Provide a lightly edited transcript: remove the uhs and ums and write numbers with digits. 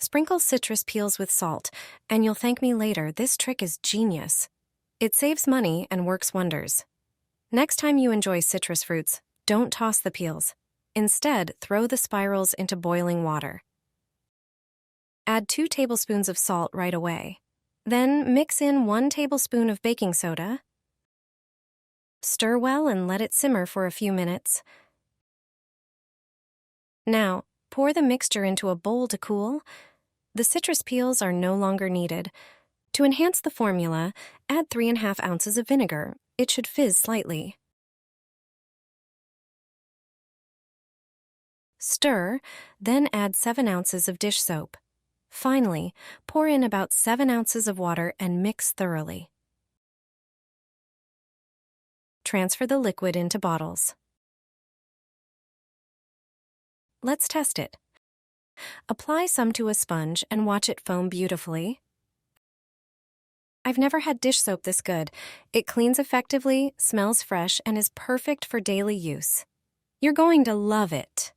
Sprinkle citrus peels with salt, and you'll thank me later. This trick is genius. It saves money and works wonders. Next time you enjoy citrus fruits, don't toss the peels. Instead, throw the spirals into boiling water. Add 2 tablespoons of salt right away. Then mix in 1 tablespoon of baking soda. Stir well and let it simmer for a few minutes. Now, pour the mixture into a bowl to cool. The citrus peels are no longer needed. To enhance the formula, add 3½ ounces of vinegar. It should fizz slightly. Stir, then add 7 ounces of dish soap. Finally, pour in about 7 ounces of water and mix thoroughly. Transfer the liquid into bottles. Let's test it. Apply some to a sponge and watch it foam beautifully. I've never had dish soap this good. It cleans effectively, smells fresh, and is perfect for daily use. You're going to love it.